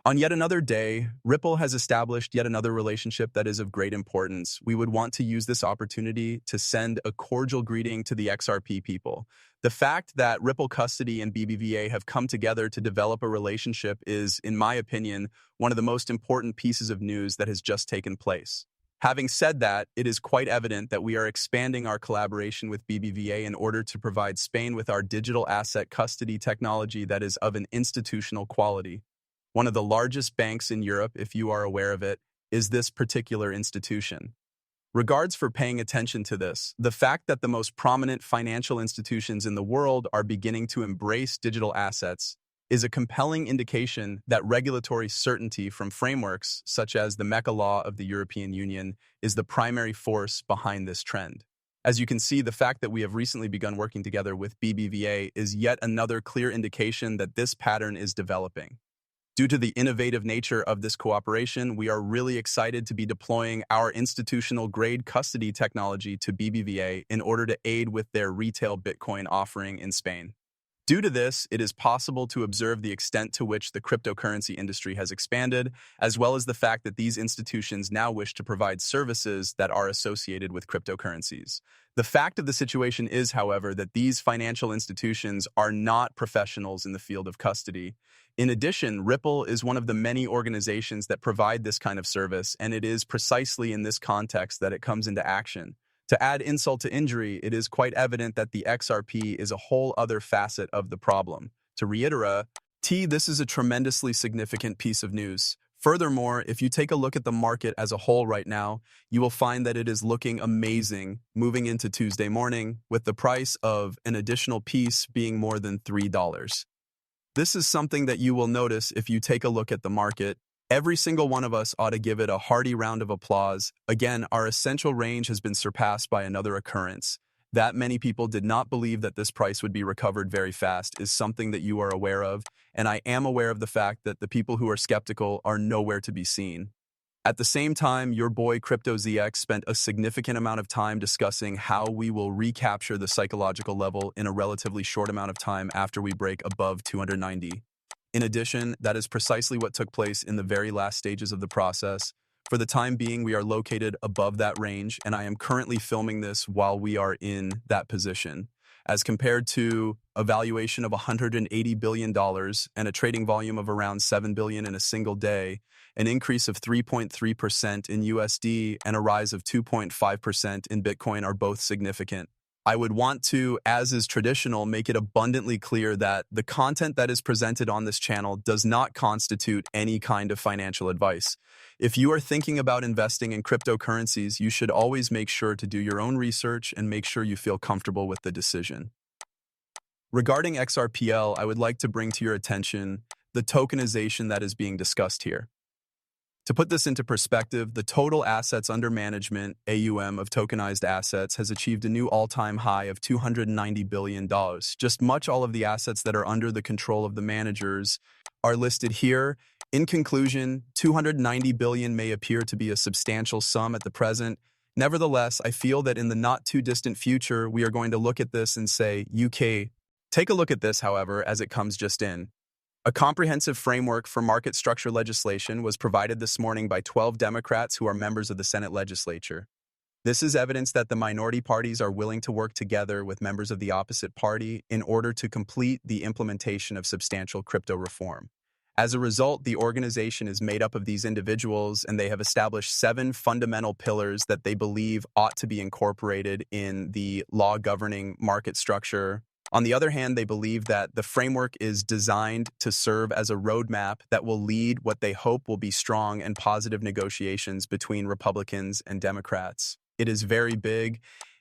On yet another day, Ripple has established yet another relationship that is of great importance. We would want to use this opportunity to send a cordial greeting to the XRP people. The fact that Ripple Custody and BBVA have come together to develop a relationship is, in my opinion, one of the most important pieces of news that has just taken place. Having said that, it is quite evident that we are expanding our collaboration with BBVA in order to provide Spain with our digital asset custody technology that is of an institutional quality. One of the largest banks in Europe, if you are aware of it, is this particular institution. Regards for paying attention to this. The fact that the most prominent financial institutions in the world are beginning to embrace digital assets is a compelling indication that regulatory certainty from frameworks such as the MiCA law of the European Union is the primary force behind this trend. As you can see, the fact that we have recently begun working together with BBVA is yet another clear indication that this pattern is developing. Due to the innovative nature of this cooperation, we are really excited to be deploying our institutional-grade custody technology to BBVA in order to aid with their retail Bitcoin offering in Spain. Due to this, it is possible to observe the extent to which the cryptocurrency industry has expanded, as well as the fact that these institutions now wish to provide services that are associated with cryptocurrencies. The fact of the situation is, however, that these financial institutions are not professionals in the field of custody. In addition, Ripple is one of the many organizations that provide this kind of service, and it is precisely in this context that it comes into action. To add insult to injury, it is quite evident that the XRP is a whole other facet of the problem. To reiterate, this is a tremendously significant piece of news. Furthermore, if you take a look at the market as a whole right now, you will find that it is looking amazing moving into Tuesday morning, with the price of an additional piece being more than $3. This is something that you will notice if you take a look at the market. Every single one of us ought to give it a hearty round of applause. Again, our essential range has been surpassed by another occurrence. That many people did not believe that this price would be recovered very fast is something that you are aware of, and I am aware of the fact that the people who are skeptical are nowhere to be seen. At the same time, your boy CryptoZX spent a significant amount of time discussing how we will recapture the psychological level in a relatively short amount of time after we break above 290. In addition, that is precisely what took place in the very last stages of the process. For the time being, we are located above that range, and I am currently filming this while we are in that position. As compared to a valuation of $180 billion and a trading volume of around $7 billion in a single day, an increase of 3.3% in USD and a rise of 2.5% in Bitcoin are both significant. I would want to, as is traditional, make it abundantly clear that the content that is presented on this channel does not constitute any kind of financial advice. If you are thinking about investing in cryptocurrencies, you should always make sure to do your own research and make sure you feel comfortable with the decision. Regarding XRPL, I would like to bring to your attention the tokenization that is being discussed here. To put this into perspective, the total assets under management, AUM, of tokenized assets has achieved a new all-time high of $290 billion. Just much all of the assets that are under the control of the managers are listed here. In conclusion, $290 billion may appear to be a substantial sum at the present. Nevertheless, I feel that in the not-too-distant future, we are going to look at this and say, UK. Take a look at this, however, as it comes just in. A comprehensive framework for market structure legislation was provided this morning by 12 Democrats who are members of the Senate legislature. This is evidence that the minority parties are willing to work together with members of the opposite party in order to complete the implementation of substantial crypto reform. As a result, the organization is made up of these individuals, and they have established 7 fundamental pillars that they believe ought to be incorporated in the law governing market structure. On the other hand, they believe that the framework is designed to serve as a roadmap that will lead what they hope will be strong and positive negotiations between Republicans and Democrats. It is very big.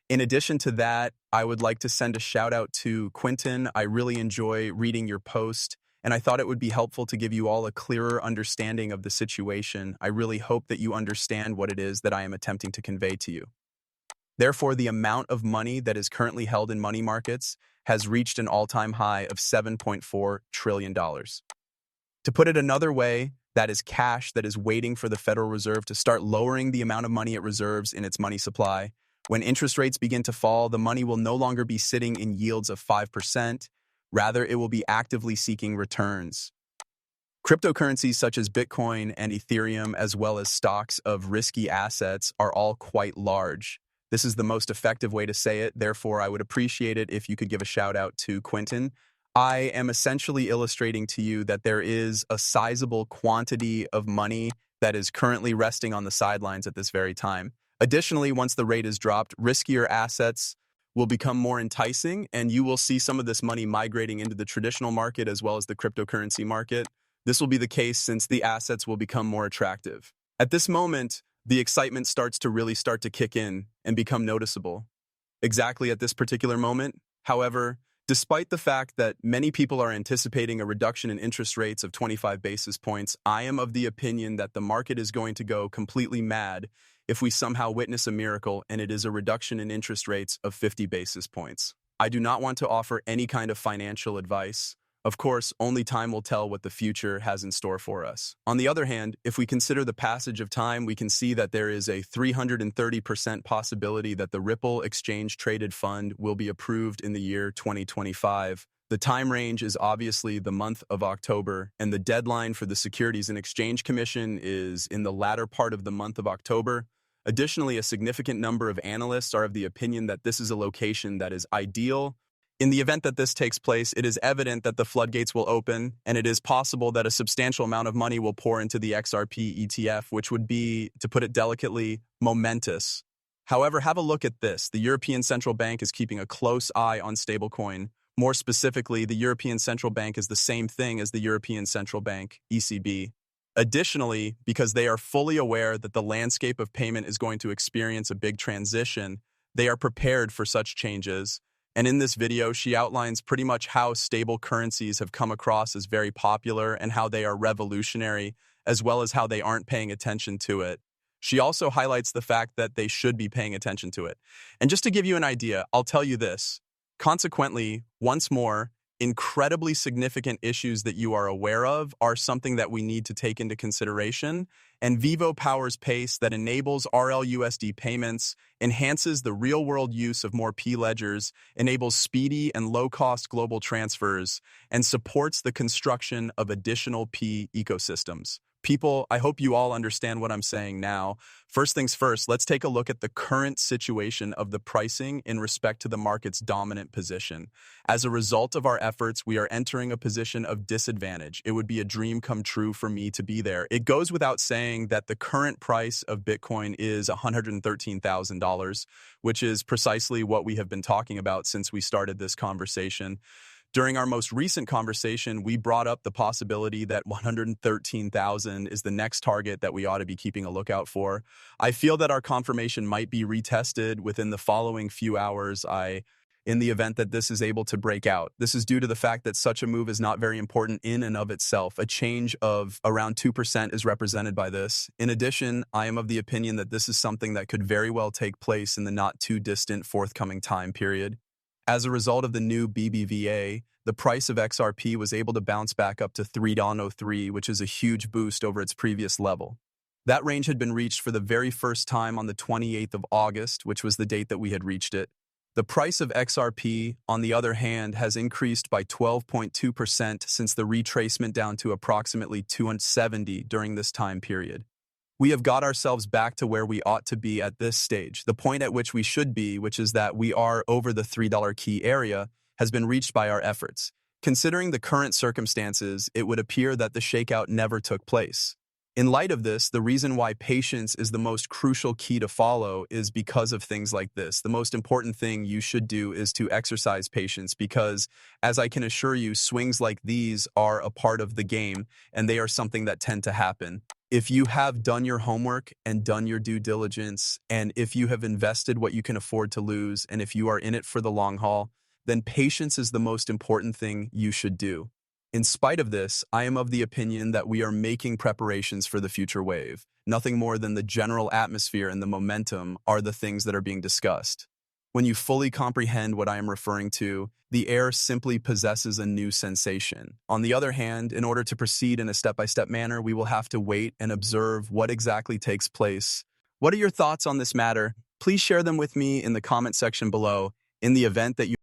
In addition to that, I would like to send a shout out to Quinton. I really enjoy reading your post, and I thought it would be helpful to give you all a clearer understanding of the situation. I really hope that you understand what it is that I am attempting to convey to you. Therefore, the amount of money that is currently held in money markets has reached an all-time high of $7.4 trillion. To put it another way, that is cash that is waiting for the Federal Reserve to start lowering the amount of money it reserves in its money supply. When interest rates begin to fall, the money will no longer be sitting in yields of 5%. Rather, it will be actively seeking returns. Cryptocurrencies such as Bitcoin and Ethereum, as well as stocks of risky assets, are all quite large. This is the most effective way to say it. Therefore, I would appreciate it if you could give a shout out to Quentin. I am essentially illustrating to you that there is a sizable quantity of money that is currently resting on the sidelines at this very time. Additionally, once the rate is dropped, riskier assets will become more enticing, and you will see some of this money migrating into the traditional market as well as the cryptocurrency market. This will be the case since the assets will become more attractive. At this moment, the excitement starts to kick in and become noticeable. Exactly at this particular moment, however, despite the fact that many people are anticipating a reduction in interest rates of 25 basis points, I am of the opinion that the market is going to go completely mad if we somehow witness a miracle and it is a reduction in interest rates of 50 basis points. I do not want to offer any kind of financial advice. Of course, only time will tell what the future has in store for us. On the other hand, if we consider the passage of time, we can see that there is a 330% possibility that the Ripple exchange-traded fund will be approved in the year 2025. The time range is obviously the month of October, and the deadline for the Securities and Exchange Commission is in the latter part of the month of October. Additionally, a significant number of analysts are of the opinion that this is a location that is ideal. In the event that this takes place, it is evident that the floodgates will open, and it is possible that a substantial amount of money will pour into the XRP ETF, which would be, to put it delicately, momentous. However, have a look at this. The European Central Bank is keeping a close eye on stablecoin. More specifically, the European Central Bank is the same thing as the European Central Bank, ECB. Additionally, because they are fully aware that the landscape of payment is going to experience a big transition, they are prepared for such changes. And in this video, she outlines pretty much how stable currencies have come across as very popular and how they are revolutionary, as well as how they aren't paying attention to it. She also highlights the fact that they should be paying attention to it. And just to give you an idea, I'll tell you this. Consequently, once more, incredibly significant issues that you are aware of are something that we need to take into consideration. And Vivo powers Pace that enables RLUSD payments, enhances the real-world use of more P-ledgers, enables speedy and low-cost global transfers, and supports the construction of additional P ecosystems. People, I hope you all understand what I'm saying now. First things first, let's take a look at the current situation of the pricing in respect to the market's dominant position. As a result of our efforts, we are entering a position of disadvantage. It would be a dream come true for me to be there. It goes without saying that the current price of Bitcoin is $113,000, which is precisely what we have been talking about since we started this conversation. During our most recent conversation, we brought up the possibility that 113,000 is the next target that we ought to be keeping a lookout for. I feel that our confirmation might be retested within the following few hours in the event that this is able to break out. This is due to the fact that such a move is not very important in and of itself. A change of around 2% is represented by this. In addition, I am of the opinion that this is something that could very well take place in the not too distant forthcoming time period. As a result of the new BBVA, the price of XRP was able to bounce back up to $3.03, which is a huge boost over its previous level. That range had been reached for the very first time on the 28th of August, which was the date that we had reached it. The price of XRP, on the other hand, has increased by 12.2% since the retracement down to approximately 270 during this time period. We have got ourselves back to where we ought to be at this stage. The point at which we should be, which is that we are over the $3 key area, has been reached by our efforts. Considering the current circumstances, it would appear that the shakeout never took place. In light of this, the reason why patience is the most crucial key to follow is because of things like this. The most important thing you should do is to exercise patience because, as I can assure you, swings like these are a part of the game and they are something that tend to happen. If you have done your homework and done your due diligence, and if you have invested what you can afford to lose, and if you are in it for the long haul, then patience is the most important thing you should do. In spite of this, I am of the opinion that we are making preparations for the future wave. Nothing more than the general atmosphere and the momentum are the things that are being discussed. When you fully comprehend what I am referring to, the air simply possesses a new sensation. On the other hand, in order to proceed in a step-by-step manner, we will have to wait and observe what exactly takes place. What are your thoughts on this matter? Please share them with me in the comment section below. In the event that you